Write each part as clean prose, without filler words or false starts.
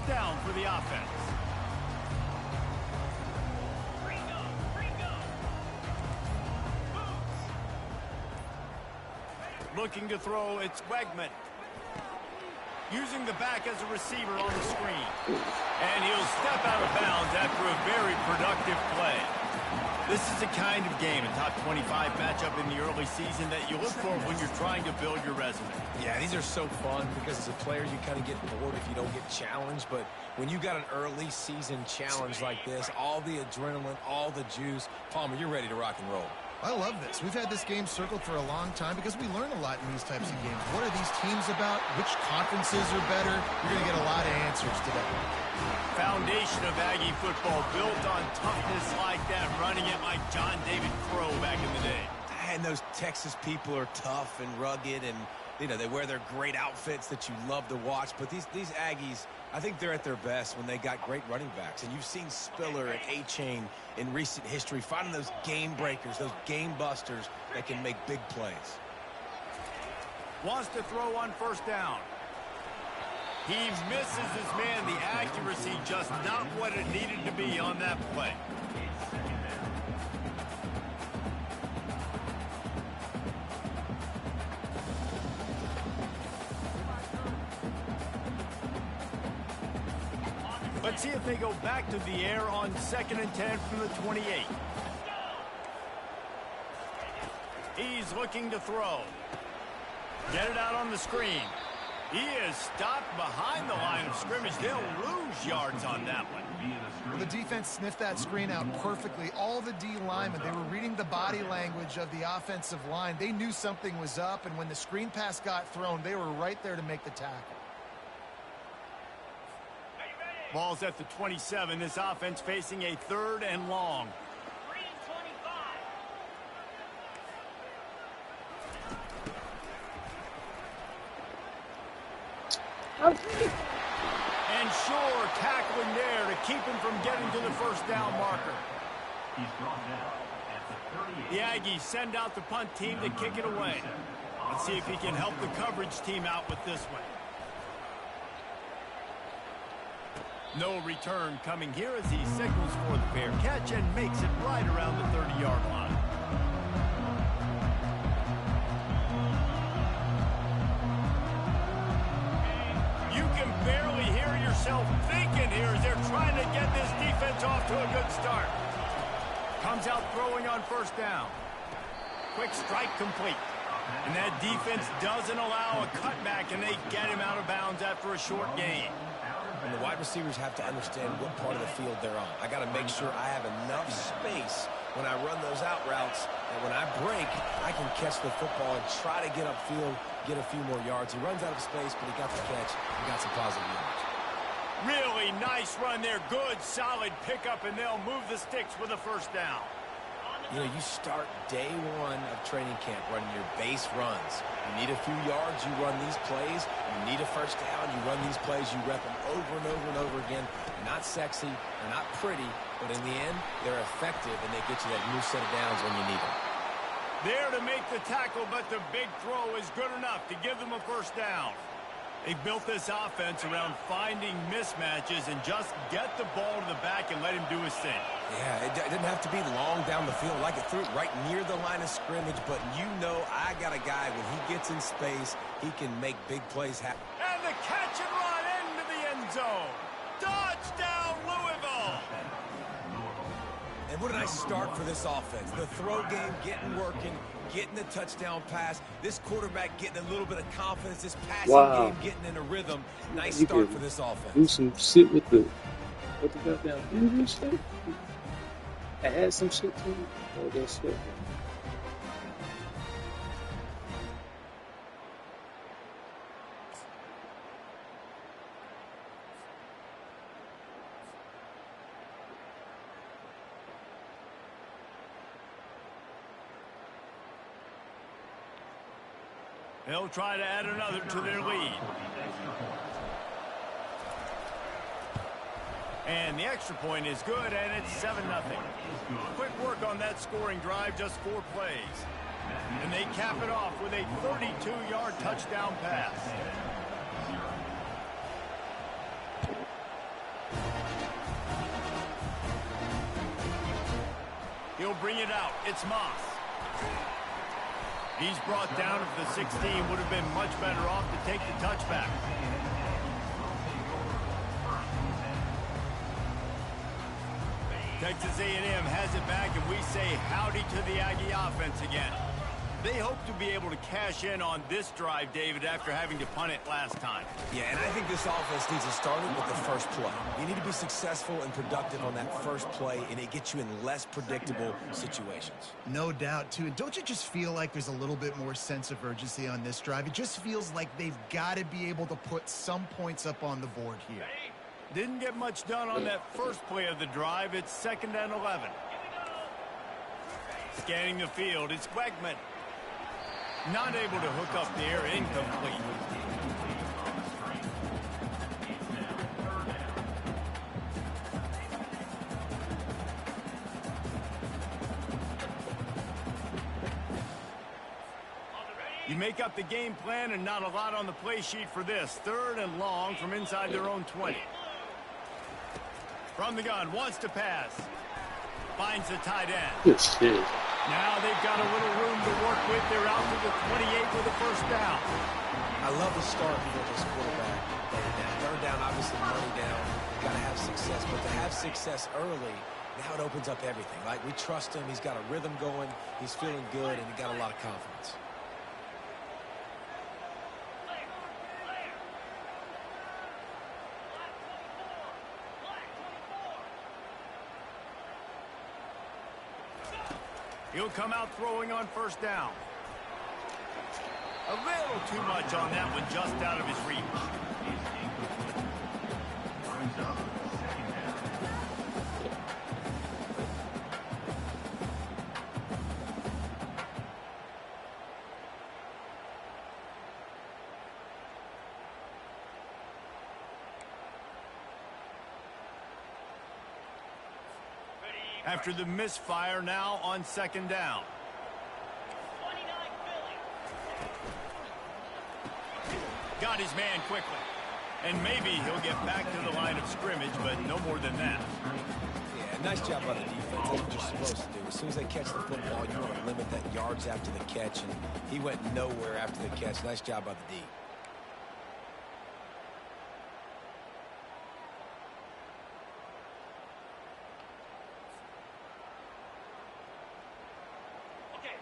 down for the offense. Looking to throw, it's Wegman. Using the back as a receiver on the screen. And he'll step out of bounds after a very productive play. This is the kind of game, a top 25 matchup in the early season, that you look for when you're trying to build your resume. Yeah, these are so fun because as a player, you kind of get bored if you don't get challenged. But when you got an early season challenge like this, all the adrenaline, all the juice, Palmer, you're ready to rock and roll. I love this. We've had this game circled for a long time because we learn a lot in these types of games. What are these teams about? Which conferences are better? You're going to get a lot of answers today. Foundation of Aggie football built on toughness like that, running it like John David Crow back in the day. And those Texas people are tough and rugged, and you know they wear their great outfits that you love to watch. But these Aggies, I think they're at their best when they got great running backs. And you've seen Spiller and A-Chain in recent history finding those game breakers, those game busters that can make big plays. Wants to throw on first down. He misses his man. The accuracy just not what it needed to be on that play. Let's see if they go back to the air on 2nd and 10 from the 28. He's looking to throw. Get it out on the screen. He is stopped behind the line of scrimmage. They'll lose yards on that one. Well, the defense sniffed that screen out perfectly. All the D linemen, they were reading the body language of the offensive line. They knew something was up, and when the screen pass got thrown, they were right there to make the tackle. Ball's at the 27. This offense facing a 3rd and long. And sure, tackling there to keep him from getting to the first down marker. The Aggies send out the punt team to kick it away. Let's see if he can help the coverage team out with this one. No return coming here as he signals for the fair catch and makes it right around the 30-yard line. You can barely hear yourself thinking here as they're trying to get this defense off to a good start. Comes out throwing on first down. Quick strike complete. And that defense doesn't allow a cutback, and they get him out of bounds after a short gain. And the wide receivers have to understand what part of the field they're on. I got to make sure I have enough space when I run those out routes, and when I break, I can catch the football and try to get upfield, get a few more yards. He runs out of space, but he got the catch and got some positive yards. Really nice run there. Good, solid pickup, and they'll move the sticks with a first down. You know, you start day one of training camp running your base runs. You need a few yards, you run these plays. You need a first down, you run these plays. You rep them over and over and over again. They're not sexy, they're not pretty, but in the end, they're effective, and they get you that new set of downs when you need them. There to make the tackle, but the big throw is good enough to give them a first down. They built this offense around finding mismatches and just get the ball to the back and let him do his thing. Yeah, it didn't have to be long down the field. Like it threw it right near the line of scrimmage, but you know I got a guy, when he gets in space, he can make big plays happen. And the catch and run into the end zone. Touchdown, Louisville! And what a nice start for this offense. The throw game getting working, getting the touchdown pass. This quarterback getting a little bit of confidence. This passing game getting in a rhythm. Nice start for this offense. Do some shit with the goddamn English stuff. Add some shit to it. Oh, that shit. They'll try to add another to their lead. And the extra point is good, and it's 7-0. Quick work on that scoring drive, just 4 plays. And they cap it off with a 32-yard touchdown pass. bring it out. It's Moss. He's brought down if the 16 would have been much better off to take the touchback. Texas A&M has it back, and we say howdy to the Aggie offense again. They hope to be able to cash in on this drive, David, after having to punt it last time. Yeah, and I think this offense needs to start it with the first play. You need to be successful and productive on that first play, and it gets you in less predictable situations. No doubt, too. And don't you just feel like there's a little bit more sense of urgency on this drive? It just feels like they've got to be able to put some points up on the board here. Didn't get much done on that first play of the drive. It's 2nd and 11. Scanning the field, it's Wegman. Not able to hook up there, incomplete. You make up the game plan and not a lot on the play sheet for this. 3rd and long from inside their own 20. From the gun, wants to pass. Finds the tight end. Good shit. Now they've got a little room to work with. They're out to the 28 with a first down. I love the start for this quarterback. 3rd down, obviously money down. Got to have success, but to have success early, now it opens up everything. Like, we trust him. He's got a rhythm going. He's feeling good, and he got a lot of confidence. He'll come out throwing on first down. A little too much on that one, just out of his reach. After the misfire, now on 2nd down. Got his man quickly. And maybe he'll get back to the line of scrimmage, but no more than that. Yeah, nice job by the defense. That's what you're supposed to do. As soon as they catch the football, you want to limit that yards after the catch, and he went nowhere after the catch. Nice job by the D.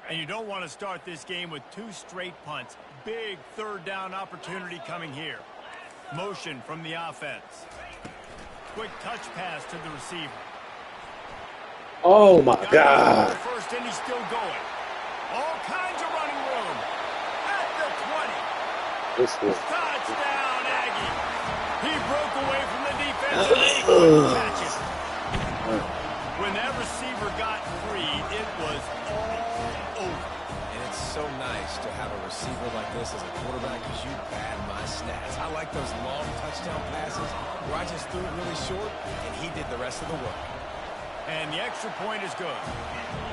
And you don't want to start this game with 2 straight punts. Big 3rd down opportunity coming here. Motion from the offense. Quick touch pass to the receiver. Oh, my God. First, and he's still going. All kinds of running room. At the 20. Touchdown, Aggie. He broke away from the defense and he couldn't catch it. When that receiver got free, it was all over. And it's so nice to have a receiver like this as a quarterback because you pad my stats. I like those long touchdown passes where I just threw it really short and he did the rest of the work. And the extra point is good.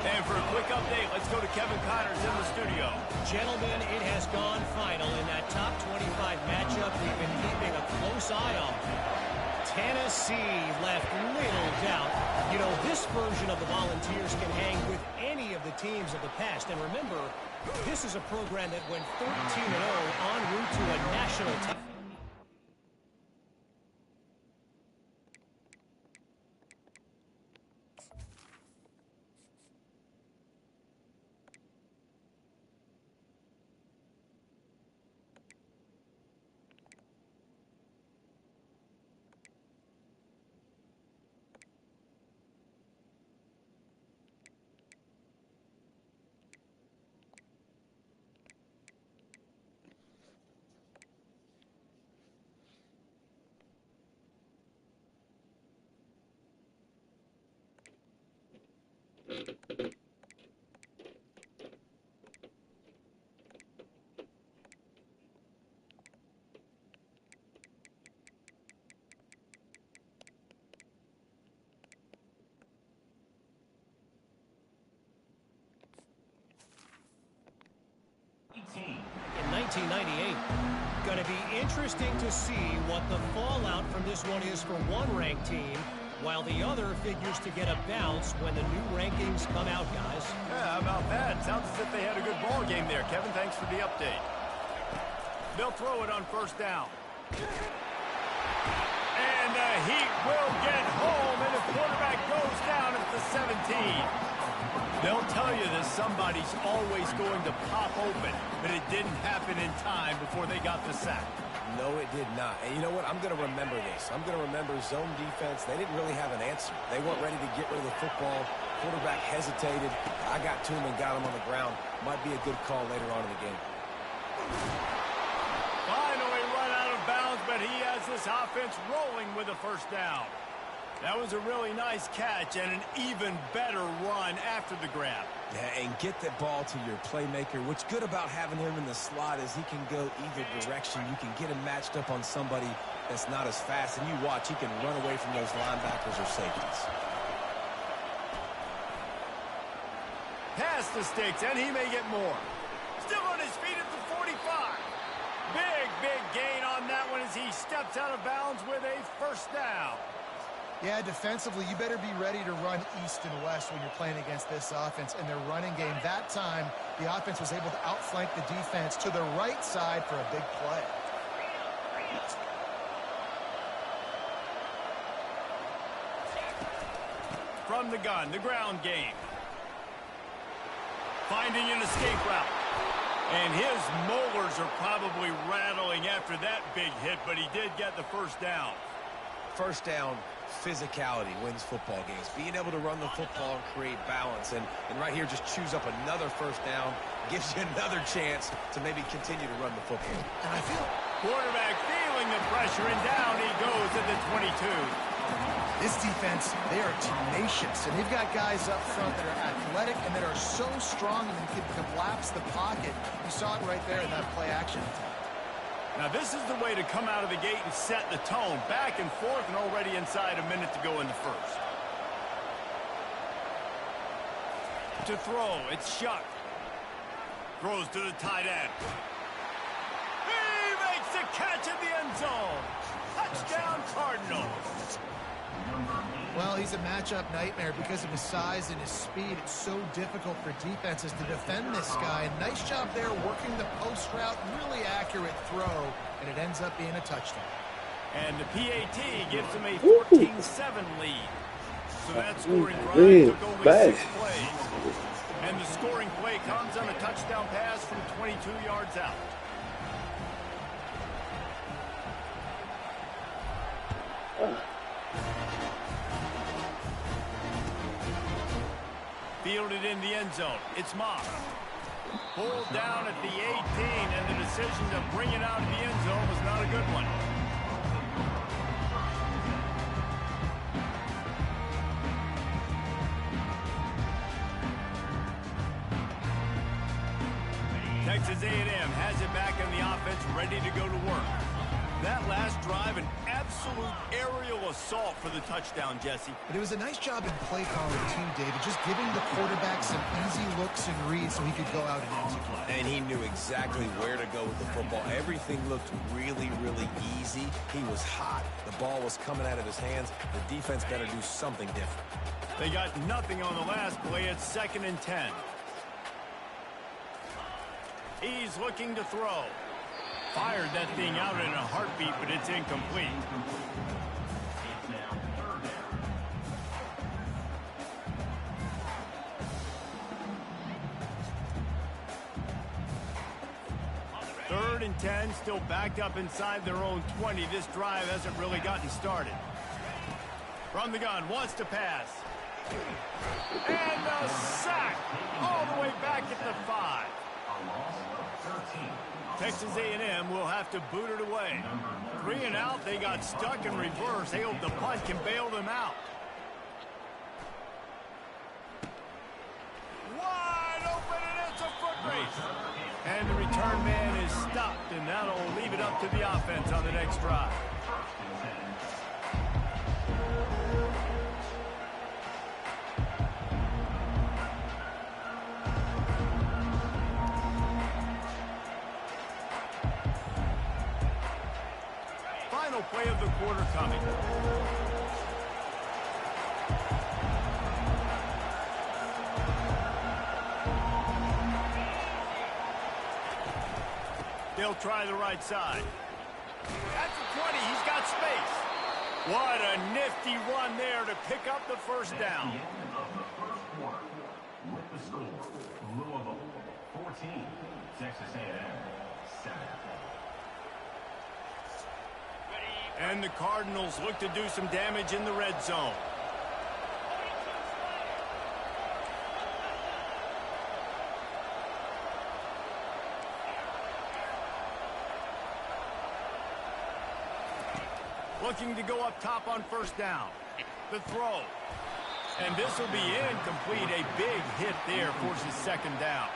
And for a quick update, let's go to Kevin Connors in the studio. Gentlemen, it has gone final in that top 25 matchup we've been keeping a close eye on. Tennessee left little doubt. You know, this version of the Volunteers can hang with any of the teams of the past. And remember, this is a program that went 13-0 en route to a national title. In 1998, going to be interesting to see what the fallout from this one is for one ranked team while the other figures to get a bounce when the new rankings come out, guys. Yeah, how about that? Sounds as if they had a good ball game there. Kevin, thanks for the update. They'll throw it on first down. And the Heat will get home, and the quarterback goes down at the 17. They'll tell you that somebody's always going to pop open, but it didn't happen in time before they got the sack. No, it did not. And you know what? I'm going to remember this. I'm going to remember zone defense. They didn't really have an answer. They weren't ready to get rid of the football. Quarterback hesitated. I got to him and got him on the ground. Might be a good call later on in the game. Finally run out of bounds, but he has this offense rolling with a first down. That was a really nice catch and an even better run after the grab. Yeah, and get the ball to your playmaker. What's good about having him in the slot is he can go either direction. You can get him matched up on somebody that's not as fast, and you watch, he can run away from those linebackers or safeties. Pass the sticks, and he may get more. Still on his feet at the 45. Big gain on that one as he steps out of bounds with a first down. Yeah, defensively, you better be ready to run east and west when you're playing against this offense and their running game. That time, the offense was able to outflank the defense to the right side for a big play. From the gun, the ground game. Finding an escape route. And his molars are probably rattling after that big hit, but he did get the first down. First down, physicality wins football games. Being able to run the football and create balance. And right here, just choose up another first down. Gives you another chance to maybe continue to run the football. And I feel quarterback feeling the pressure, and down he goes at the 22. This defense, they are tenacious, and they've got guys up front that are athletic and that are so strong and can collapse the pocket. You saw it right there in that play action. Now this is the way to come out of the gate and set the tone. Back and forth and already inside a minute to go in the first. To throw, it's Shuck. Throws to the tight end. He makes the catch in the end zone. Touchdown Cardinals. Well, he's a matchup nightmare because of his size and his speed. It's so difficult for defenses to defend this guy. Nice job there working the post route, really accurate throw, and it ends up being a touchdown. And the PAT gives him a 14-7 lead. So that scoring drive took only 6 plays. And the scoring play comes on a touchdown pass from 22 yards out. Fielded in the end zone. It's Moss. Pulled down at the 18, and the decision to bring it out of the end zone was not a good one. Texas A&M has it back in the offense, ready to go to work. That last drive, an absolute aerial assault for the touchdown, Jesse. But it was a nice job in play calling, too, David, just giving the quarterback some easy looks and reads so he could go out and execute. And he knew exactly where to go with the football. Everything looked really, really easy. He was hot. The ball was coming out of his hands. The defense better do something different. They got nothing on the last play. It's 2nd and 10. He's looking to throw. Fired that thing out in a heartbeat, but it's incomplete. Third and 10, still backed up inside their own 20. This drive hasn't really gotten started. From the gun, wants to pass. And the sack all the way back at the 5. Texas A&M will have to boot it away. 3 and out, they got stuck in reverse. They hope the punt can bail them out. Wide open, and it's a foot race. And the return man is stopped, and that'll leave it up to the offense on the next drive. Final play of the quarter coming. They'll try the right side. At the 20, he's got space. What a nifty run there to pick up the first down. With the score, Louisville 14, Texas A&M 7. And the Cardinals look to do some damage in the red zone. Looking to go up top on first down. The throw. And this will be incomplete. A big hit there forces second down.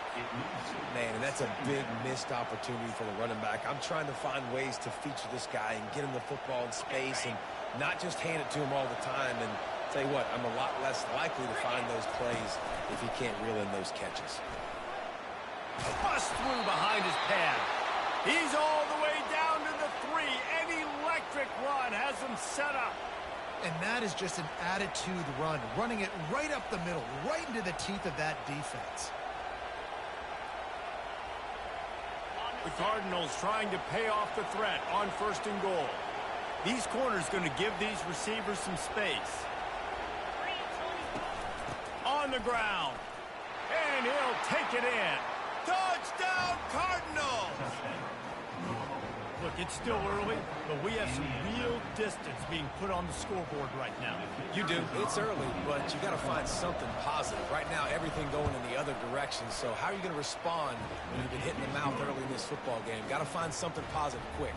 Man, and that's a big missed opportunity for the running back. I'm trying to find ways to feature this guy and get him the football in space and not just hand it to him all the time. And tell you what, I'm a lot less likely to find those plays if he can't reel in those catches. Bust through behind his pad. He's all the way down to the 3. An electric run has him set up. And that is just an attitude run, running it right up the middle, right into the teeth of that defense. The Cardinals trying to pay off the threat on first and goal. These corners going to give these receivers some space. On the ground. And he'll take it in. Touchdown, Cardinals! Look, it's still early, but we have some real distance being put on the scoreboard right now. You do. It's early, but you got to find something positive. Right now, everything going in the other direction. So how are you going to respond when you've been hitting the mouth early in this football game? Got to find something positive quick.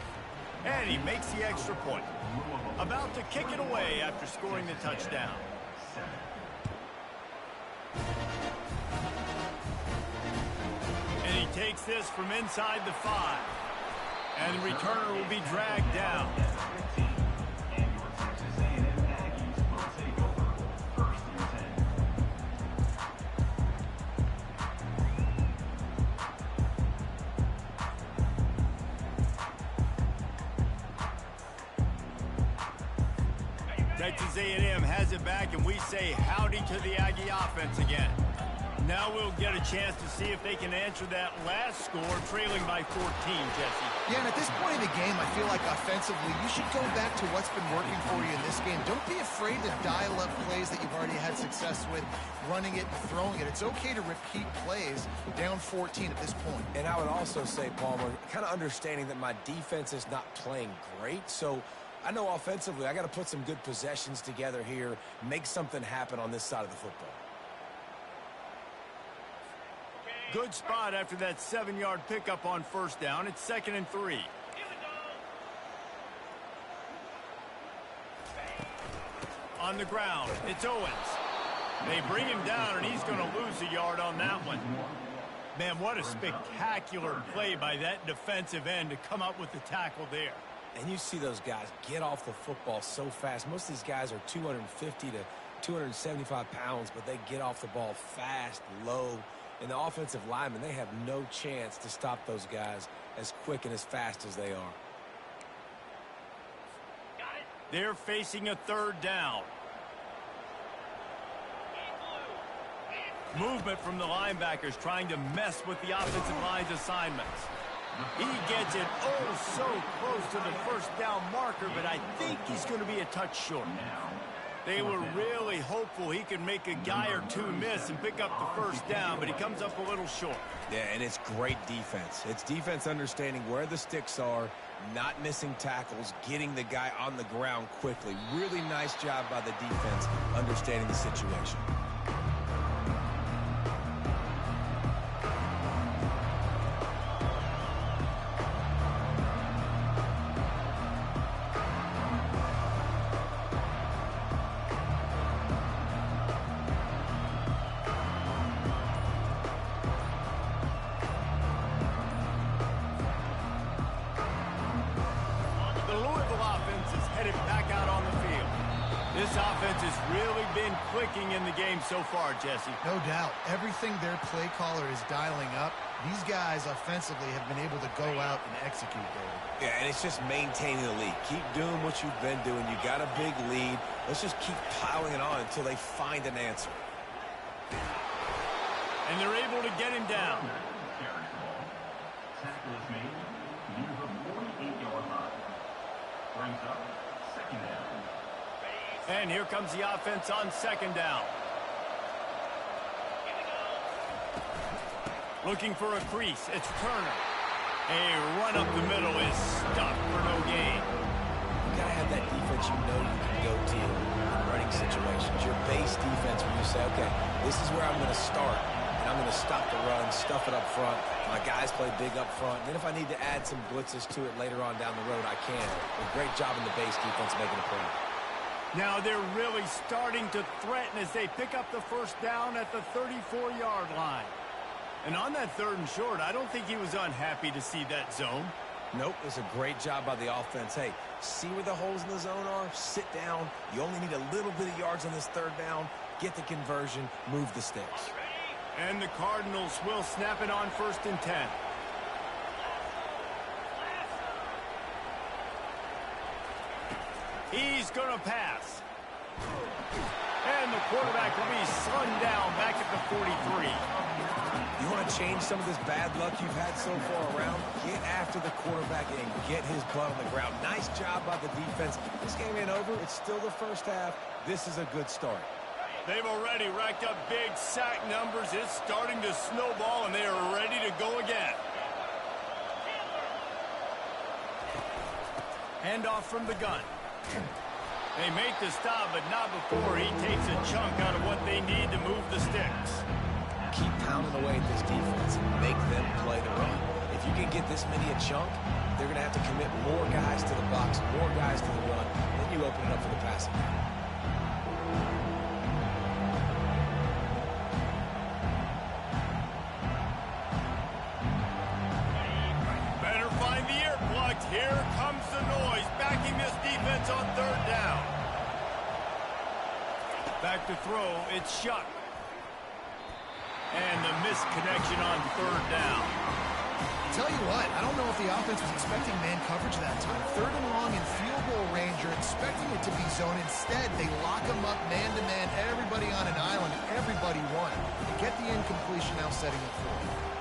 And he makes the extra point. About to kick it away after scoring the touchdown. And he takes this from inside the 5. And the returner will be dragged down. Texas A&M has it back, and we say howdy to the Aggie offense again. Now we'll get a chance to see if they can answer that last score, trailing by 14, Jesse. Yeah, and at this point in the game, I feel like offensively, you should go back to what's been working for you in this game. Don't be afraid to dial up plays that you've already had success with, running it and throwing it. It's okay to repeat plays down 14 at this point. And I would also say, Palmer, kind of understanding that my defense is not playing great, so I know offensively I got to put some good possessions together here, make something happen on this side of the football. Good spot after that 7-yard pickup on first down. It's 2nd and 3. On the ground, it's Owens. They bring him down, and he's going to lose a yard on that one. Man, what a spectacular play by that defensive end to come up with the tackle there. And you see those guys get off the football so fast. Most of these guys are 250 to 275 pounds, but they get off the ball fast, low. And the offensive linemen, they have no chance to stop those guys as quick and as fast as they are. They're facing a 3rd down. Movement from the linebackers trying to mess with the offensive line's assignments. He gets it so close to the first down marker, but I think he's going to be a touch short. They were really hopeful he could make a guy or two miss and pick up the first down, but he comes up a little short. Yeah, and it's great defense. It's defense understanding where the sticks are, not missing tackles, getting the guy on the ground quickly. Really nice job by the defense understanding the situation. In the game so far, Jesse. No doubt. Everything their play caller is dialing up, these guys offensively have been able to go out and execute, David. Yeah, and it's just maintaining the lead. Keep doing what you've been doing. You got a big lead. Let's just keep piling it on until they find an answer. And they're able to get him down. Brings up second down. And here comes the offense on second down. Looking for a crease. It's Turner. A run up the middle is stopped for no gain. You gotta have that defense you know you can go to in running situations. Your base defense where you say, okay, this is where I'm going to start, and I'm going to stop the run, stuff it up front. My guys play big up front. And then if I need to add some blitzes to it later on down the road, I can. A great job in the base defense making a play. Now they're really starting to threaten as they pick up the first down at the 34-yard line. And on that 3rd and short, I don't think he was unhappy to see that zone. Nope, it's a great job by the offense. Hey, see where the holes in the zone are? Sit down. You only need a little bit of yards on this 3rd down. Get the conversion. Move the sticks. And the Cardinals will snap it on 1st and 10. He's going to pass. And the quarterback will be slung down back at the 43. You want to change some of this bad luck you've had so far around? Get after the quarterback and get his butt on the ground. Nice job by the defense. This game ain't over. It's still the first half. This is a good start. They've already racked up big sack numbers. It's starting to snowball, and they are ready to go again. Handoff from the gun. They make the stop, but not before he takes a chunk out of what they need to move the sticks. Keep pounding away at this defense and make them play the run. If you can get this many a chunk, they're going to have to commit more guys to the box, more guys to the run. Then you open it up for the passing game. Better find the earplugs. Here comes the noise, backing this defense on 3rd down. Back to throw, it's Shuck. And the missed connection on 3rd down. Tell you what, I don't know if the offense was expecting man coverage that time. 3rd and long in field goal range, you're expecting it to be zone. Instead, they lock them up man-to-man, everybody on an island, everybody won. Get the incompletion now setting it forward.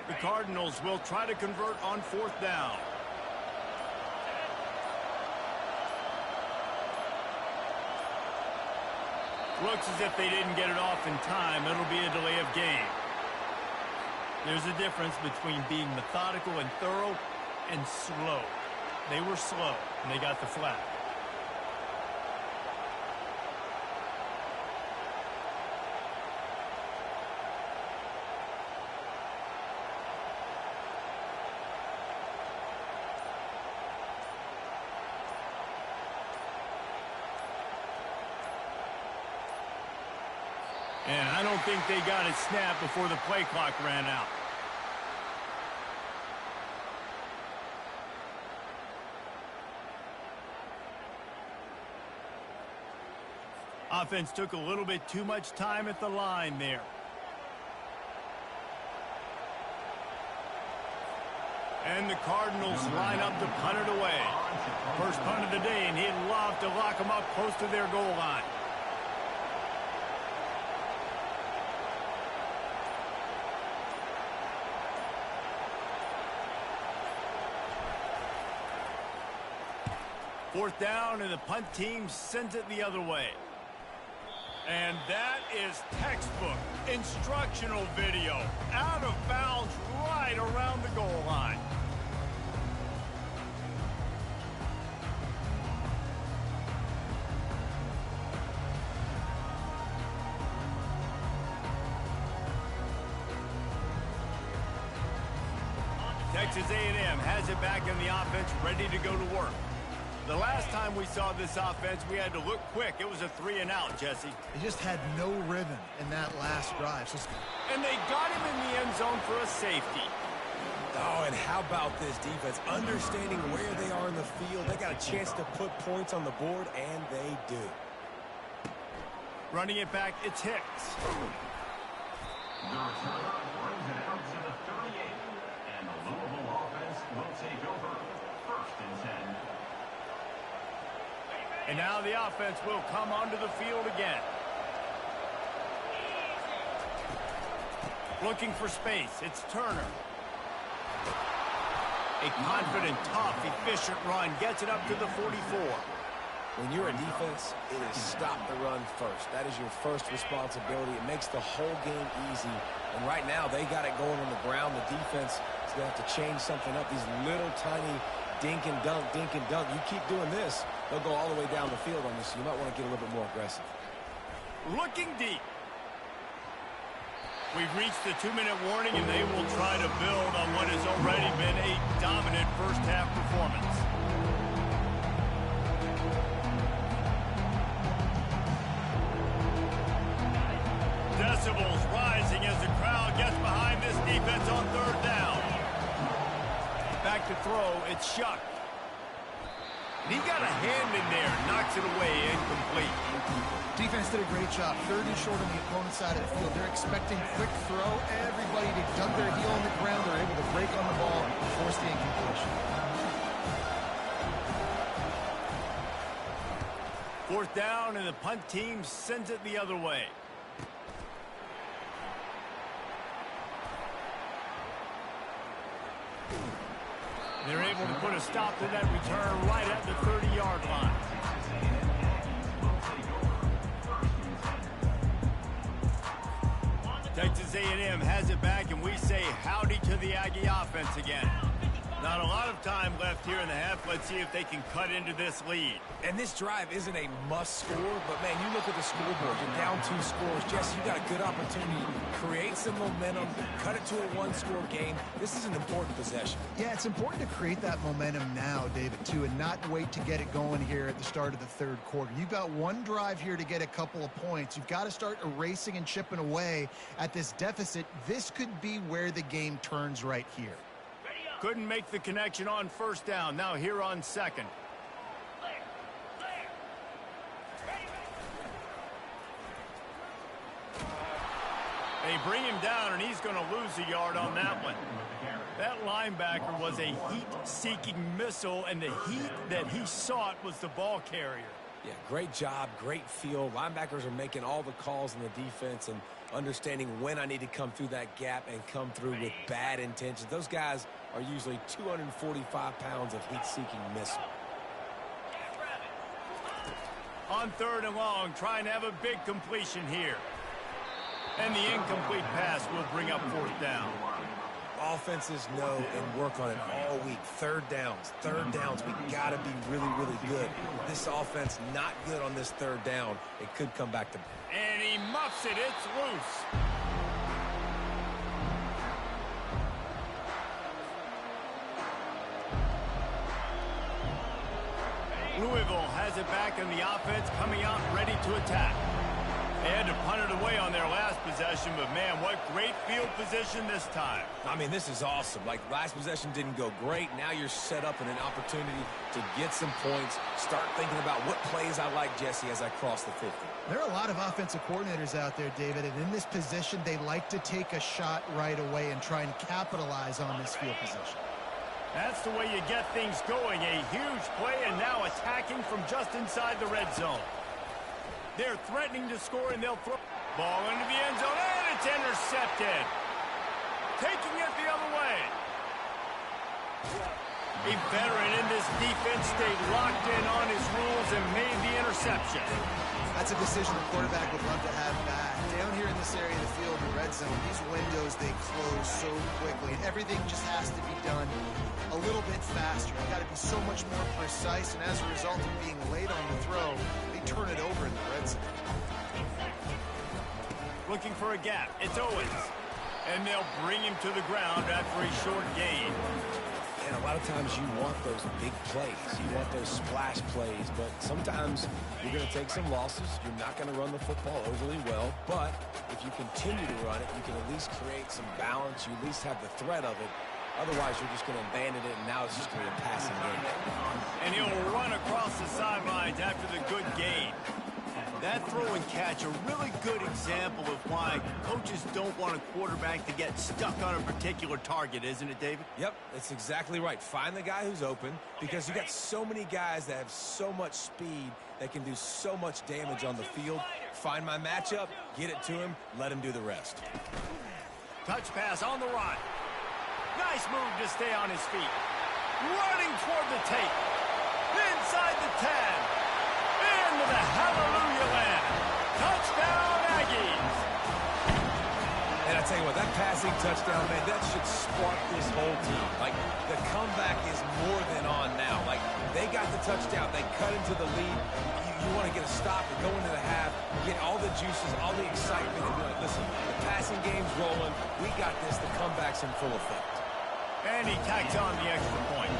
The Cardinals will try to convert on 4th down. Looks as if they didn't get it off in time. It'll be a delay of game. There's a difference between being methodical and thorough and slow. They were slow, and they got the flag. And I don't think they got it snapped before the play clock ran out. Offense took a little bit too much time at the line there. And the Cardinals line up to punt it away. First punt of the day, and he'd love to lock them up close to their goal line. Fourth down, and the punt team sends it the other way. And that is textbook instructional video. Out of bounds right around the goal line. Texas A&M has it back in the offense, ready to go to work. The last time we saw this offense, we had to look quick. It was a 3-and-out, Jesse. They just had no rhythm in that last drive. And they got him in the end zone for a safety. Oh, and how about this defense? Understanding where they are in the field. They got a chance to put points on the board, and they do. Running it back, it's Hicks. The returner brings it out to the 38, and the Louisville offense will take over. 1st and 10. And now the offense will come onto the field again. Looking for space, it's Turner. A confident, tough, efficient run gets it up to the 44. When you're a defense, it is stop the run first. That is your first responsibility. It makes the whole game easy. And right now, they got it going on the ground. The defense is going to have to change something up. These little tiny dink and dunk, dink and dunk. You keep doing this, they'll go all the way down the field on this. You might want to get a little bit more aggressive. Looking deep. We've reached the 2-minute warning, and they will try to build on what has already been a dominant first-half performance. Decibels rising as the crowd gets behind this defense on 3rd down. Back to throw, it's Shuck. He got a hand in there, knocks it away, incomplete. Defense did a great job. 30 short on the opponent's side of the field. They're expecting quick throw. Everybody to dug their heel on the ground. They're able to break on the ball and force the incompletion. 4th down, and the punt team sends it the other way. They're able to put a stop to that return right at the 30-yard line. Texas A&M has it back, and we say howdy to the Aggie offense again. Not a lot of time left here in the half. Let's see if they can cut into this lead. And this drive isn't a must score, but, man, you look at the scoreboard. You're down 2 scores. Jesse, you got a good opportunity to create some momentum, cut it to a 1-score game. This is an important possession. Yeah, it's important to create that momentum now, David, too, and not wait to get it going here at the start of the 3rd quarter. You've got one drive here to get a couple of points. You've got to start erasing and chipping away at this deficit. This could be where the game turns right here. Couldn't make the connection on 1st down. Now here on 2nd. They bring him down, and he's going to lose a yard on that one. That linebacker was a heat-seeking missile, and the heat that he sought was the ball carrier. Yeah, great job, great feel. Linebackers are making all the calls in the defense and understanding when I need to come through that gap and come through with bad intentions. Those guys are usually 245 pounds of heat-seeking missile. On 3rd and long, trying to have a big completion here. And the incomplete pass will bring up 4th down. Offenses know and work on it all week. Third downs. We got to be really, really good. This offense not good on this 3rd down. It could come back to... And he muffs it. It's loose. Louisville has it back in the offense, coming out ready to attack. They had to punt it away on their last possession, but man, what great field position this time. I mean, this is awesome. Like, last possession didn't go great. Now you're set up in an opportunity to get some points, start thinking about what plays I like, Jesse, as I cross the 50. There are a lot of offensive coordinators out there, David, and in this position, they like to take a shot right away and try and capitalize on this field position. That's the way you get things going. A huge play, and now attacking from just inside the red zone. They're threatening to score, and they'll throw. Ball into the end zone, and it's intercepted. Taking it the other way. A veteran in this defense stayed locked in on his rules and made the interception. That's a decision the quarterback would love to have back. Down here in this area of the field, the red zone, these windows, they close so quickly. Everything just has to be done a little bit faster. You've got to be so much more precise, and as a result of being late on the throw, they turn it over in the red zone. Looking for a gap. It's Owens. And they'll bring him to the ground after a short gain. And a lot of times you want those big plays. You want those splash plays. But sometimes you're going to take some losses. You're not going to run the football overly well. But if you continue to run it, you can at least create some balance. You at least have the threat of it. Otherwise, you're just going to abandon it, and now it's just going to be a passing game. And he'll run across the sidelines after the good gain. That throw and catch, a really good example of why coaches don't want a quarterback to get stuck on a particular target, isn't it, David? Yep, that's exactly right. Find the guy who's open, because you got so many guys that have so much speed that can do so much damage on the field. Find my matchup, get it to him, let him do the rest. Touch pass on the run. Nice move to stay on his feet. Running toward the tape. Inside the 10. Into the hallelujah land. Touchdown, Aggies. And I tell you what, that passing touchdown, man, that should spark this whole team. Like, the comeback is more than on now. Like, they got the touchdown. They cut into the lead. You want to get a stop and go into the half, get all the juices, all the excitement, and be like, listen, the passing game's rolling. We got this. The comeback's in full effect. And he tacks on the extra point.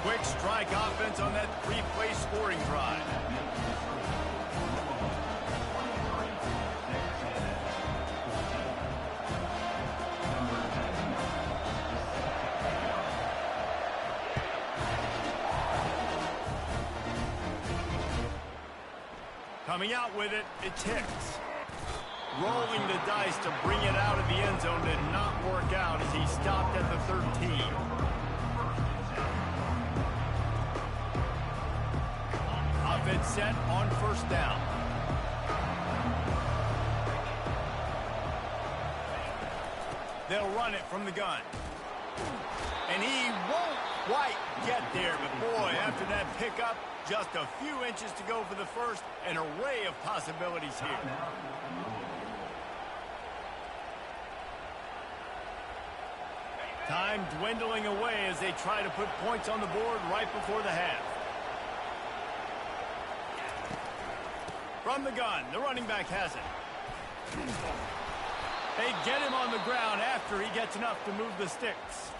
Quick strike offense on that 3-play scoring drive. Coming out with it, it's Hicks. Rolling the dice to bring it out of the end zone did not work out as he stopped at the 13. Offense set on 1st down. They'll run it from the gun. And he won't quite get there, but boy, after that pickup, just a few inches to go for the first, an array of possibilities here. Time dwindling away as they try to put points on the board right before the half. From the gun, the running back has it. They get him on the ground after he gets enough to move the sticks.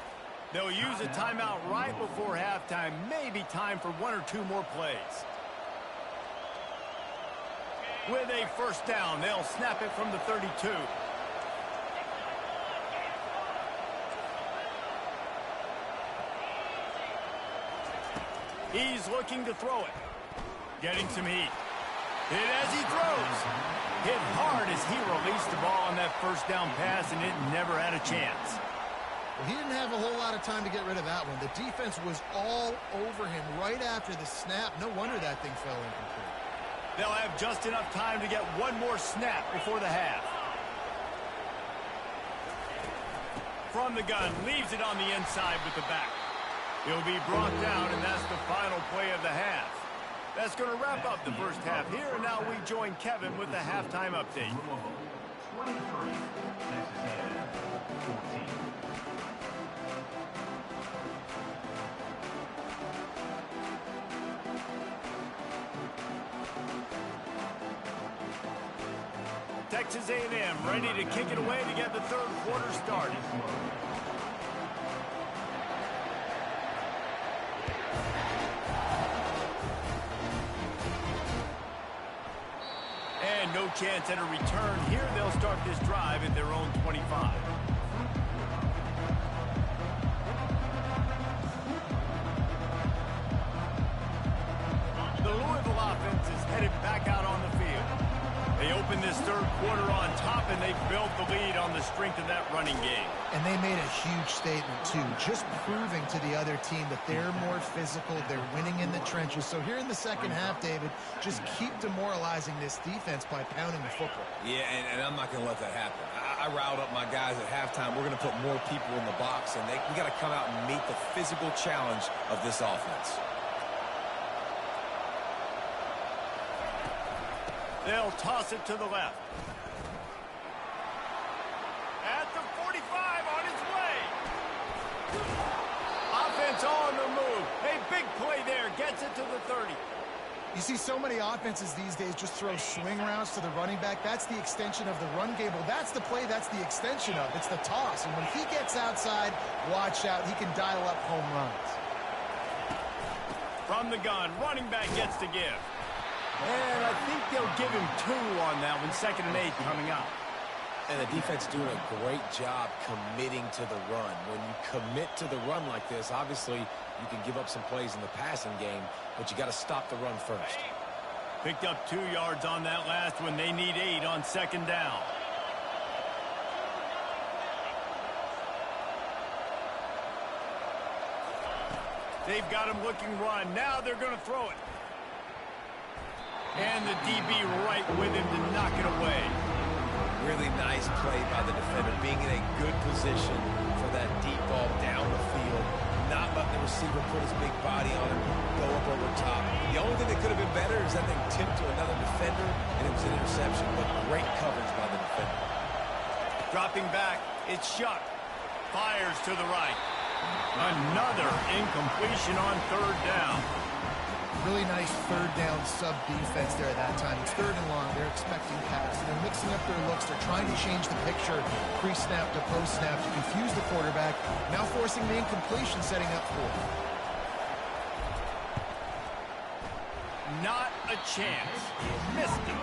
They'll use a timeout right before halftime. Maybe time for 1 or 2 more plays. With a 1st down, they'll snap it from the 32. He's looking to throw it. Getting some heat. Hit as he throws. Hit hard as he released the ball on that 1st down pass, and it never had a chance. Well, he didn't have a whole lot of time to get rid of that one. The defense was all over him right after the snap. No wonder that thing fell incomplete. They'll have just enough time to get one more snap before the half. From the gun, leaves it on the inside with the back. He'll be brought down, and that's the final play of the half. That's going to wrap up the first half here, and now we join Kevin with the halftime update. 23, Texas A&M 14. Texas A&M ready to kick it away to get the third quarter started. And no chance at a return here. They'll start this drive at their own 25. The Louisville offense is headed back out on the field. They open this third quarter on top, and they built the lead on the strength of that running game. And they made a huge statement, too, just proving to the other team that they're more physical, they're winning in the trenches. So here in the second half, David, just keep demoralizing this defense by pounding the football. Yeah, and I'm not going to let that happen. I riled up my guys at halftime. We're going to put more people in the box, and we got to come out and meet the physical challenge of this offense. They'll toss it to the left. At the 45, on his way. Offense on the move. A big play there. Gets it to the 30. You see so many offenses these days just throw swing routes to the running back. That's the extension of the run game. Well, that's the play that's the extension of. It's the toss. And when he gets outside, watch out. He can dial up home runs. From the gun, running back gets to give. And I think they'll give him 2 on that one, 2nd and 8 coming up. And the defense doing a great job committing to the run. When you commit to the run like this, obviously you can give up some plays in the passing game, but you got to stop the run first. Picked up 2 yards on that last one. They need 8 on 2nd down. They've got him looking run. Now they're going to throw it. And the DB right with him to knock it away. Really nice play by the defender, being in a good position for that deep ball down the field, not letting the receiver put his big body on him, go up over top. The only thing that could have been better is that they tipped to another defender, and it was an interception, but great coverage by the defender. Dropping back, it's Shuck. Fires to the right. Another incompletion on 3rd down. Really nice 3rd down sub defense there at that time. It's 3rd and long. They're expecting pass. They're mixing up their looks. They're trying to change the picture pre-snap to post-snap to confuse the quarterback. Now forcing the incompletion, setting up for it. Not a chance. Missed it.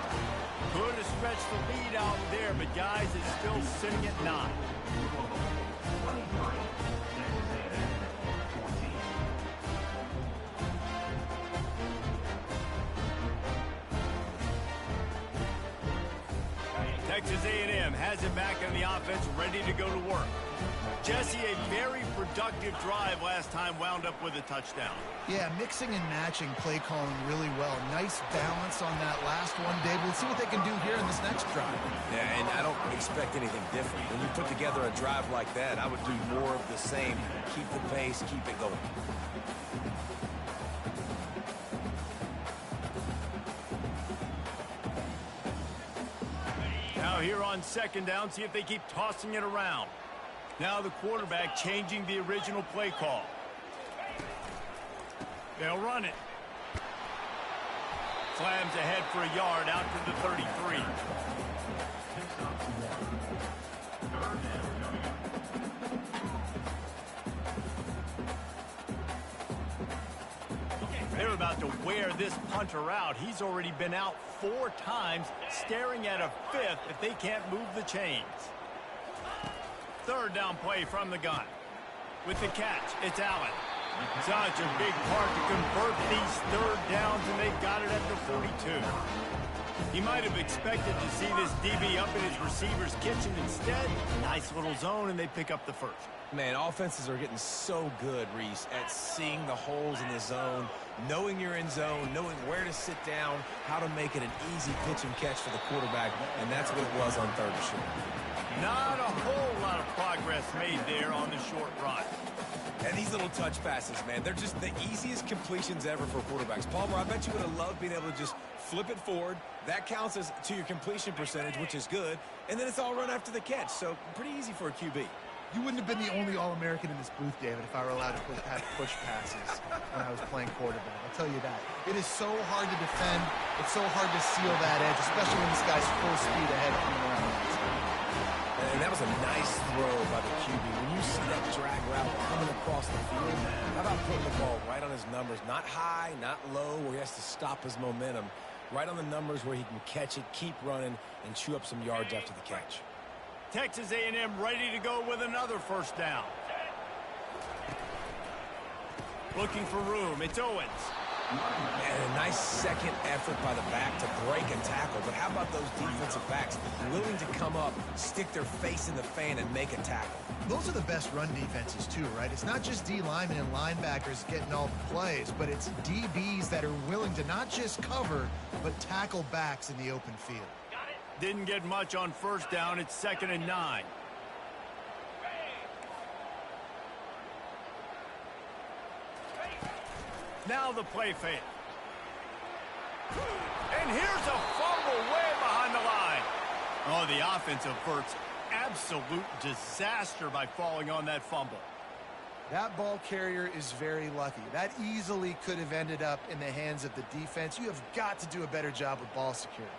Could have stretched the lead out there, but guys, it's still sitting at 9. 23, Texas A&M 14. Texas A&M has it back on the offense, ready to go to work. Jesse, a very productive drive last time, wound up with a touchdown. Yeah, mixing and matching play calling really well. Nice balance on that last one, Dave. We'll see what they can do here in this next drive. Yeah, and I don't expect anything different. When you put together a drive like that, I would do more of the same. Keep the pace, keep it going. Now here on 2nd down, see if they keep tossing it around. Now the quarterback changing the original play call. They'll run it. Slams ahead for a yard out to the 33. They're about to wear this punter out. He's already been out 4 times, staring at a 5th if they can't move the chains. 3rd down play from the gun. With the catch, it's Allen. Such a big part to convert these third downs, and they got it at the 42. He might have expected to see this DB up in his receiver's kitchen. Instead, nice little zone, and they pick up the first. Man, offenses are getting so good, Reese, at seeing the holes in the zone, knowing you're in zone, knowing where to sit down, how to make it an easy pitch and catch for the quarterback, and that's what it was on third and short. Not a whole lot of progress made there on the short run. And these little touch passes, man, they're just the easiest completions ever for quarterbacks. Palmer, I bet you would have loved being able to just flip it forward. That counts as to your completion percentage, which is good. And then it's all run after the catch, so pretty easy for a QB. You wouldn't have been the only All-American in this booth, David, if I were allowed to have push passes when I was playing quarterback. I'll tell you that. It is so hard to defend. It's so hard to seal that edge, especially when this guy's full speed ahead coming around. And that was a nice throw by the QB. When you see that drag route coming across the field, how about putting the ball right on his numbers? Not high, not low, where he has to stop his momentum. Right on the numbers where he can catch it, keep running, and chew up some yards after the catch. Texas A&M ready to go with another first down. Looking for room. It's Owens. And a nice second effort by the back to break and tackle. But how about those defensive backs willing to come up, stick their face in the fan, and make a tackle? Those are the best run defenses, too, right? It's not just D linemen and linebackers getting all the plays, but it's DBs that are willing to not just cover, but tackle backs in the open field. Didn't get much on first down. It's 2nd and 9. Now the play fake. And here's a fumble way behind the line. Oh, the offense averts absolute disaster by falling on that fumble. That ball carrier is very lucky. That easily could have ended up in the hands of the defense. You have got to do a better job with ball security.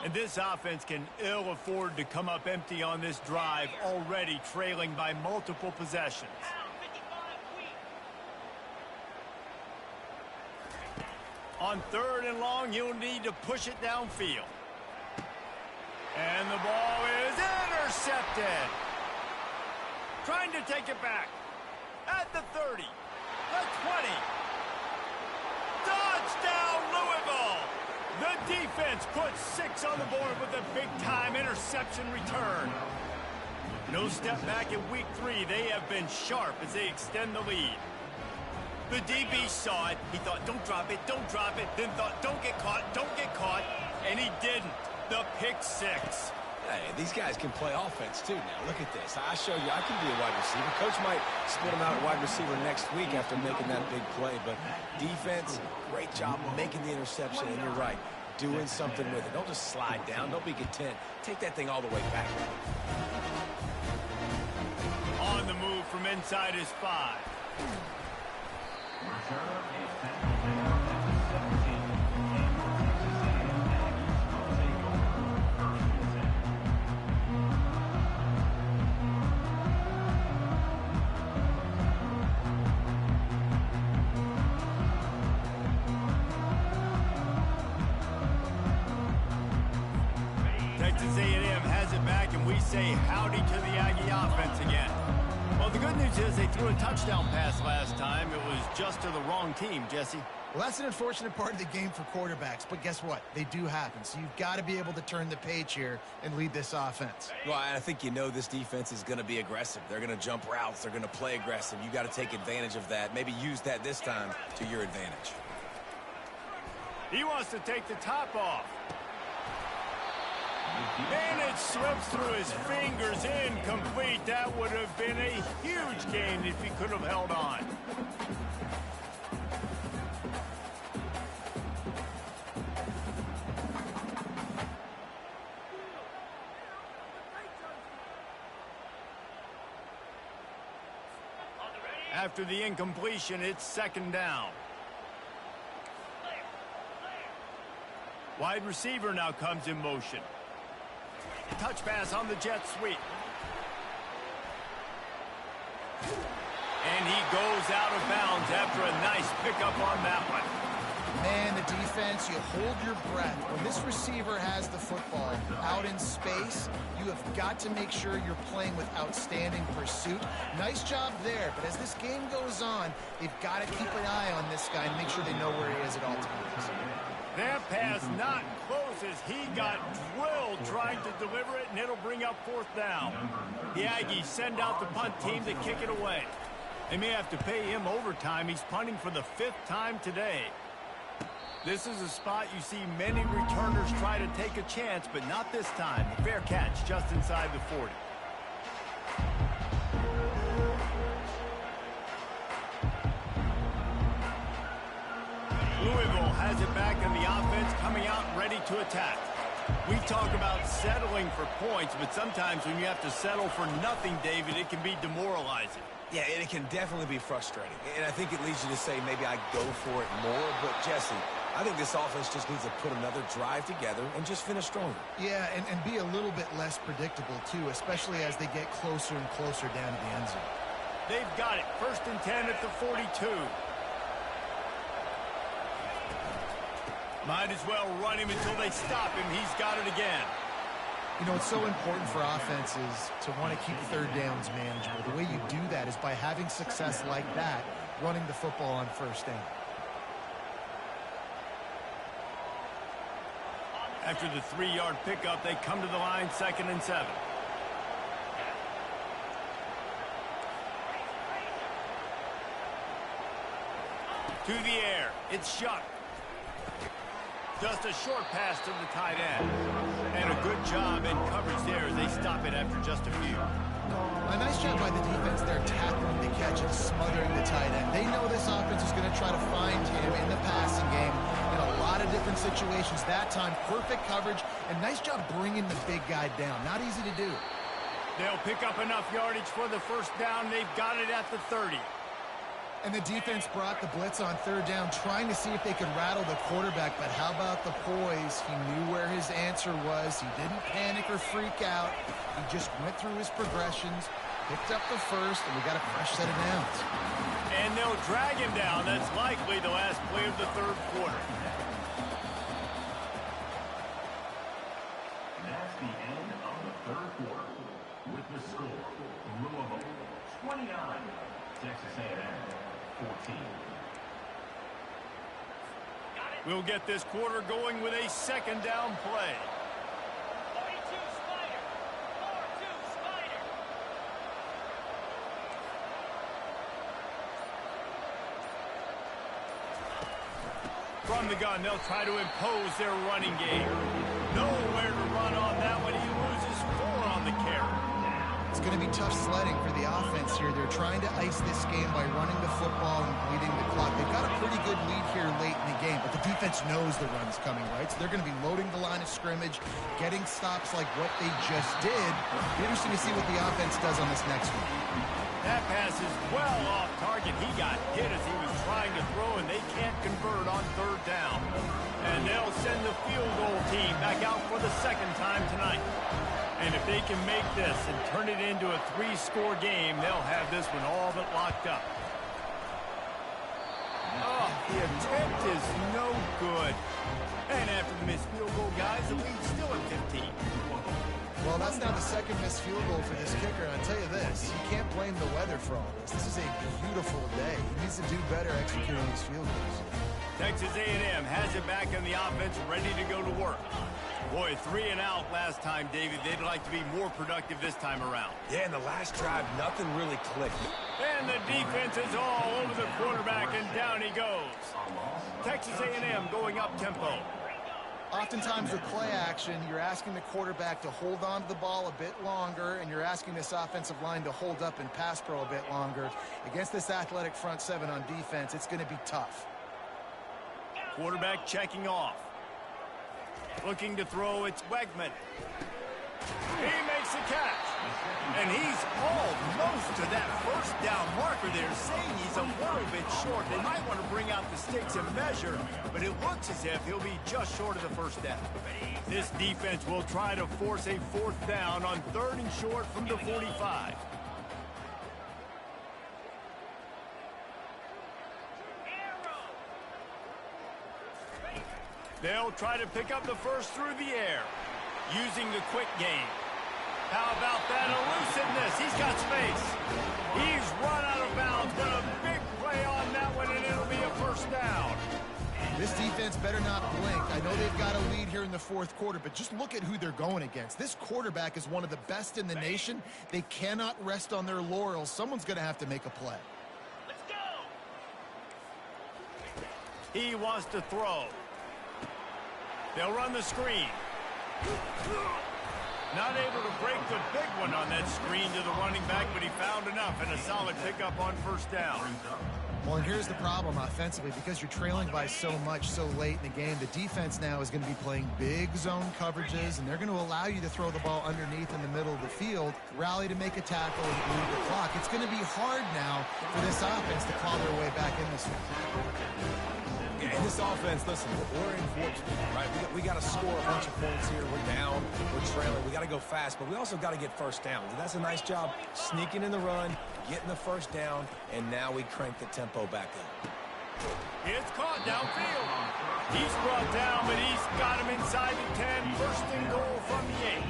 And this offense can ill afford to come up empty on this drive, already trailing by multiple possessions. On 3rd and long, you'll need to push it downfield. And the ball is intercepted. Trying to take it back. At the 30. The 20. Touchdown, Louisville! The defense puts 6 on the board with a big-time interception return. No step back in week 3. They have been sharp as they extend the lead. The DB saw it. He thought, don't drop it, don't drop it. Then thought, don't get caught, don't get caught. And he didn't. The pick 6. Hey, these guys can play offense, too, now. Look at this. I showed you I can be a wide receiver. Coach might split him out at wide receiver next week after making that big play. But defense, great job making the interception. And you're right, doing something with it. Don't just slide down. Don't be content. Take that thing all the way back. On the move from inside his 5. Texas A&M has it back, and we say howdy to the Aggie offense again. Well, the good news is they threw a touchdown pass last time. It was just to the wrong team, Jesse. Well, that's an unfortunate part of the game for quarterbacks, but guess what? They do happen, so you've got to be able to turn the page here and lead this offense. Well, I think you know this defense is going to be aggressive. They're going to jump routes. They're going to play aggressive. You got to take advantage of that. Maybe use that this time to your advantage. He wants to take the top off. And it slips through his fingers, incomplete. That would have been a huge gain if he could have held on. After the incompletion, it's 2nd down. Wide receiver now comes in motion. Touch pass on the jet sweep. And he goes out of bounds after a nice pickup on that one. Man, the defense, you hold your breath. When this receiver has the football out in space, you have got to make sure you're playing with outstanding pursuit. Nice job there, but as this game goes on, they've got to keep an eye on this guy and make sure they know where he is at all times. That pass not close as he got drilled trying to deliver it, and it'll bring up 4th down. The Aggies send out the punt team to kick it away. They may have to pay him overtime. He's punting for the 5th time today. This is a spot you see many returners try to take a chance, but not this time. A fair catch just inside the 40. Louisville has it back in the offense, coming out ready to attack. We talk about settling for points, but sometimes when you have to settle for nothing, David, it can be demoralizing. Yeah, and it can definitely be frustrating. And I think it leads you to say maybe I go for it more. But, Jesse, I think this offense just needs to put another drive together and just finish stronger. Yeah, and be a little bit less predictable, too, especially as they get closer and closer down to the end zone. They've got it. 1st and 10 at the 42. Might as well run him until they stop him. He's got it again. You know, it's so important for offenses to want to keep 3rd downs manageable. The way you do that is by having success like that, running the football on 1st down. After the 3-yard pickup, they come to the line 2nd and 7. To the air. It's Shuck. Just a short pass to the tight end. And a good job in coverage there as they stop it after just a few. A nice job by the defense there, tackling the catch and smothering the tight end. They know this offense is going to try to find him in the passing game in a lot of different situations. That time, perfect coverage, and nice job bringing the big guy down. Not easy to do. They'll pick up enough yardage for the 1st down. They've got it at the 30. And the defense brought the blitz on 3rd down, trying to see if they could rattle the quarterback. But how about the poise? He knew where his answer was. He didn't panic or freak out. He just went through his progressions, picked up the 1st, and we got a fresh set of downs. And they'll drag him down. That's likely the last play of the 3rd quarter. That's the end of the 3rd quarter. With the score, Louisville 29, Texas A&M 14. We'll get this quarter going with a 2nd down play. 42 Spider. 4-2 Spider. From the gun, they'll try to impose their running game. Nowhere to run on that one. He loses 4 on the carry. It's going to be tough sledding for the offense here. They're trying to ice this game by running the football and bleeding the clock. They've got a pretty good lead here late in the game, but the defense knows the run's coming, right? So they're going to be loading the line of scrimmage, getting stops like what they just did. It'll be interesting to see what the offense does on this next one. That pass is well off target. He got hit as he was trying to throw, and they can't convert on 3rd down. And they'll send the field goal team back out for the 2nd time tonight. And if they can make this and turn it into a 3-score game, they'll have this one all but locked up. Oh, the attempt is no good. And after the missed field goal, guys, the lead's still at 15. Well, that's now the 2nd missed field goal for this kicker. And I'll tell you this, you can't blame the weather for all this. This is a beautiful day. He needs to do better executing these field goals. Texas A&M has it back in the offense, ready to go to work. Boy, 3 and out last time, David. They'd like to be more productive this time around. Yeah, in the last drive, nothing really clicked. And the defense is all over the quarterback, and down he goes. Texas A&M going up tempo. Oftentimes with play action, you're asking the quarterback to hold on to the ball a bit longer, and you're asking this offensive line to hold up and pass pro a bit longer. Against this athletic front 7 on defense, it's going to be tough. Quarterback checking off. Looking to throw, it's Wegman. He makes the catch. And he's almost to that 1st down marker there, saying he's a little bit short. They might want to bring out the sticks and measure, but it looks as if he'll be just short of the 1st down. This defense will try to force a 4th down on 3rd and short from the 45. They'll try to pick up the first through the air, using the quick game. How about that elusiveness? He's got space. He's run out of bounds, but a big play on that one, and it'll be a first down. This defense better not blink. I know they've got a lead here in the fourth quarter, but just look at who they're going against. This quarterback is one of the best in the nation. They cannot rest on their laurels. Someone's going to have to make a play. Let's go. He wants to throw. They'll run the screen. Not able to break the big one on that screen to the running back, but he found enough and a solid pickup on first down. Well, and here's the problem offensively. Because you're trailing by so much so late in the game, the defense now is going to be playing big zone coverages, and they're going to allow you to throw the ball underneath in the middle of the field, rally to make a tackle, and bleed the clock. It's going to be hard now for this offense to claw their way back in this one. Yeah, in this offense, listen, we're in warp speed, right? We got to score a bunch of points here. We're down, we're trailing. We got to go fast, but we also got to get first downs. And that's a nice job sneaking in the run, getting the first down, and now we crank the tempo back up. It's caught downfield. He's brought down, but he's got him inside the 10. First and goal from the 8.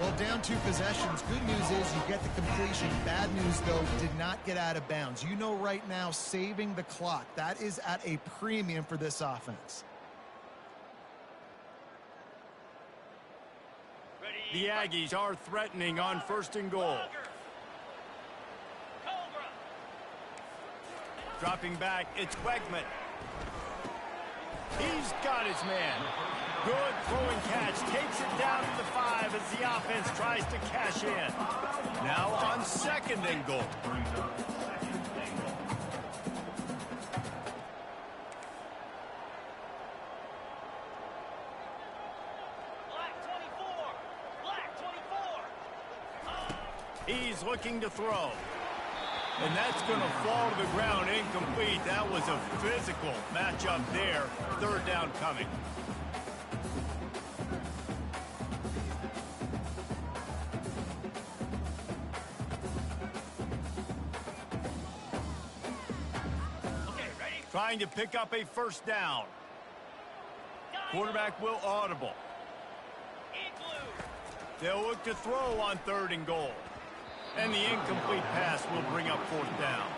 Well, down 2 possessions. Good news is you get the completion. Bad news, though, did not get out of bounds. You know right now, saving the clock, that is at a premium for this offense. The Aggies are threatening on first and goal. Dropping back, it's Wegman. He's got his man. Good throwing catch. Takes it down to the 5 as the offense tries to cash in. Now on second and goal. He's looking to throw. And that's going to fall to the ground incomplete. That was a physical matchup there. Third down coming. Trying to pick up a first down. Quarterback will audible. They'll look to throw on third and goal. And the incomplete pass will bring up fourth down.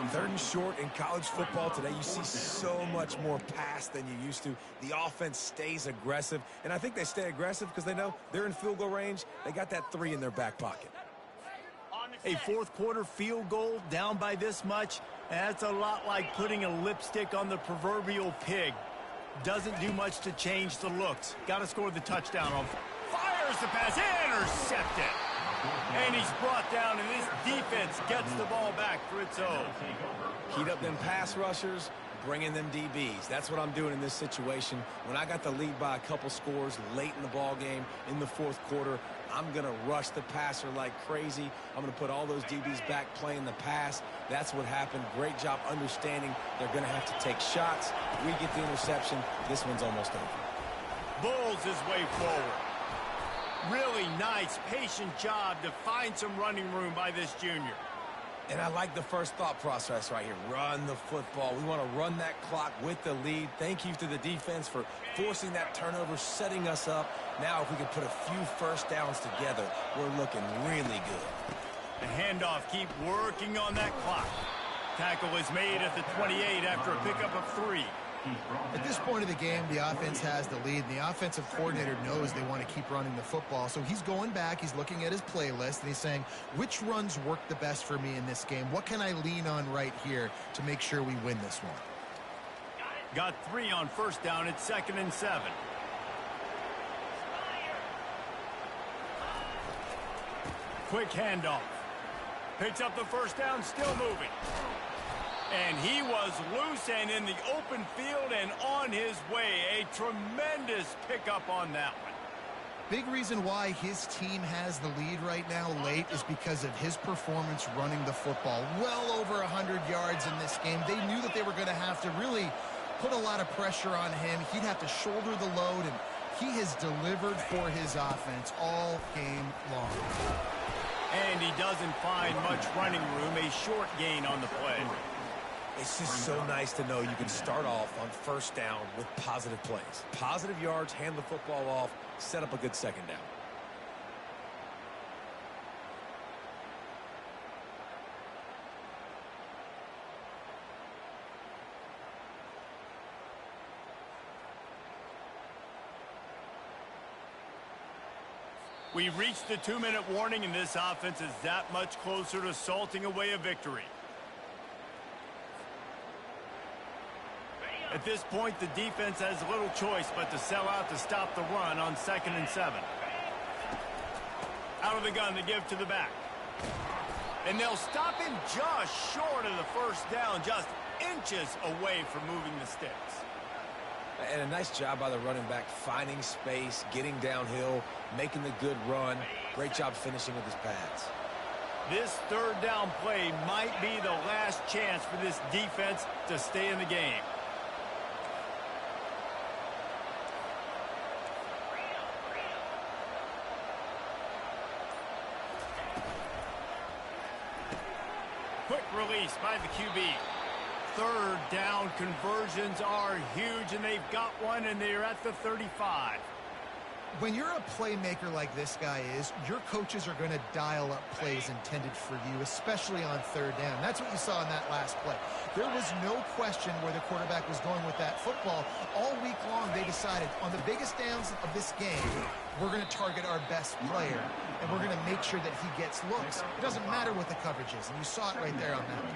Third and short in college football today, you see so much more pass than you used to. The offense stays aggressive, and I think they stay aggressive because they know they're in field goal range. They got that 3 in their back pocket. A fourth quarter field goal down by this much, that's a lot like putting a lipstick on the proverbial pig. Doesn't do much to change the looks. Got to score the touchdown on. Fires the pass, intercepted. And he's brought down, and this defense gets the ball back for its own. Heat up them pass rushers, bring in them DBs. That's what I'm doing in this situation. When I got the lead by a couple scores late in the ball game in the fourth quarter, I'm going to rush the passer like crazy. I'm going to put all those DBs back playing the pass. That's what happened. Great job understanding they're going to have to take shots. We get the interception. This one's almost over. Bulls his way forward. Really nice, patient job to find some running room by this junior. And I like the first thought process right here. Run the football. We want to run that clock with the lead. Thank you to the defense for forcing that turnover, setting us up. Now if we can put a few first downs together, we're looking really good. The handoff, keep working on that clock. Tackle is made at the 28 after a pickup of 3. At this point of the game, the offense has the lead, and the offensive coordinator knows they want to keep running the football. So he's going back, he's looking at his playlist, and he's saying, which runs work the best for me in this game? What can I lean on right here to make sure we win this one? Got 3 on first down. It's 2nd and 7. Quick handoff. Picks up the first down, still moving. And he was loose and in the open field and on his way. A tremendous pickup on that one. Big reason why his team has the lead right now late is because of his performance running the football. Well over 100 yards in this game. They knew that they were going to have to really put a lot of pressure on him. He'd have to shoulder the load, and he has delivered for his offense all game long. And he doesn't find much running room. A short gain on the play. It's just so nice to know you can start off on first down with positive plays. Positive yards, hand the football off, set up a good second down. We've reached the 2-minute warning, and this offense is that much closer to salting away a victory. At this point, the defense has little choice but to sell out to stop the run on 2nd and 7. Out of the gun to give to the back. And they'll stop him just short of the first down, just inches away from moving the sticks. And a nice job by the running back, finding space, getting downhill, making the good run. Great job finishing with his pads. This 3rd down play might be the last chance for this defense to stay in the game. Quick release by the QB. 3rd down conversions are huge, and they've got one, and they're at the 35. When you're a playmaker like this guy is, your coaches are going to dial up plays intended for you, especially on 3rd down. That's what you saw in that last play. There was no question where the quarterback was going with that football. All week long, they decided on the biggest downs of this game, we're going to target our best player, and we're going to make sure that he gets looks. It doesn't matter what the coverage is, and you saw it right there on that one.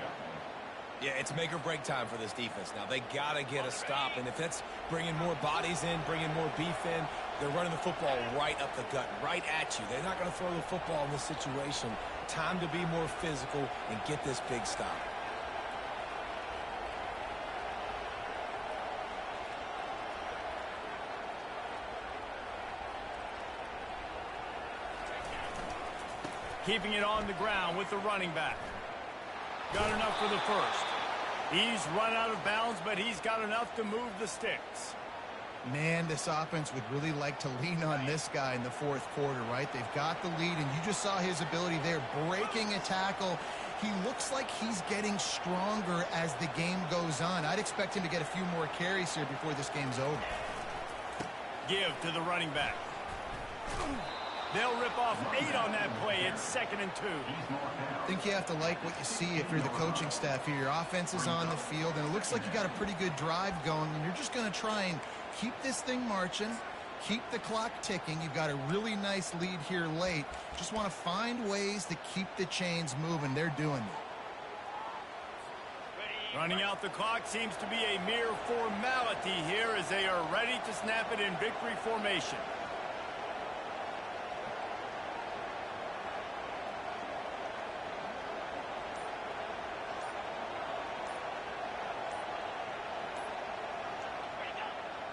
Yeah, it's make or break time for this defense. Now, they got to get a stop, and if that's bringing more bodies in, bringing more beef in, they're running the football right up the gut, right at you. They're not going to throw the football in this situation. Time to be more physical and get this big stop. Keeping it on the ground with the running back. Got enough for the first. He's run out of bounds, but he's got enough to move the sticks. Man, this offense would really like to lean on this guy in the 4th quarter, right? They've got the lead, and you just saw his ability there, breaking a tackle. He looks like he's getting stronger as the game goes on. I'd expect him to get a few more carries here before this game's over. Give to the running back. They'll rip off 8 on that play. It's 2nd and 2. I think you have to like what you see if you're the coaching staff here. Your offense is on the field, and it looks like you got a pretty good drive going, and you're just going to try and keep this thing marching, keep the clock ticking. You've got a really nice lead here late. Just want to find ways to keep the chains moving. They're doing it. Running out the clock seems to be a mere formality here as they are ready to snap it in victory formation.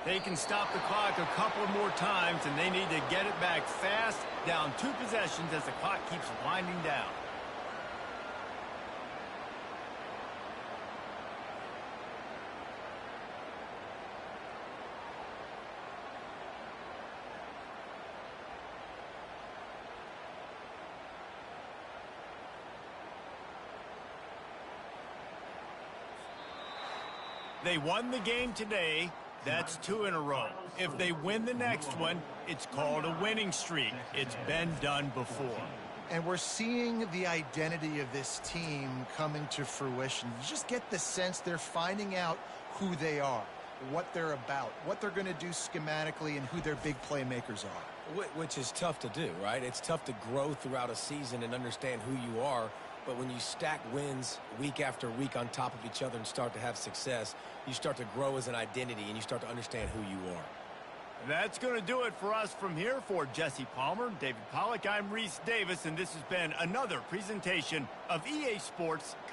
They can stop the clock a couple more times, and they need to get it back fast, down 2 possessions as the clock keeps winding down. They won the game today. That's 2 in a row. If they win the next one, it's called a winning streak. It's been done before. And we're seeing the identity of this team coming to fruition. You just get the sense they're finding out who they are, what they're about, what they're going to do schematically, and who their big playmakers are. Which is tough to do, right? It's tough to grow throughout a season and understand who you are. But when you stack wins week after week on top of each other and start to have success, you start to grow as an identity and you start to understand who you are. That's going to do it for us from here. For Jesse Palmer, David Pollack, I'm Reese Davis, and this has been another presentation of EA Sports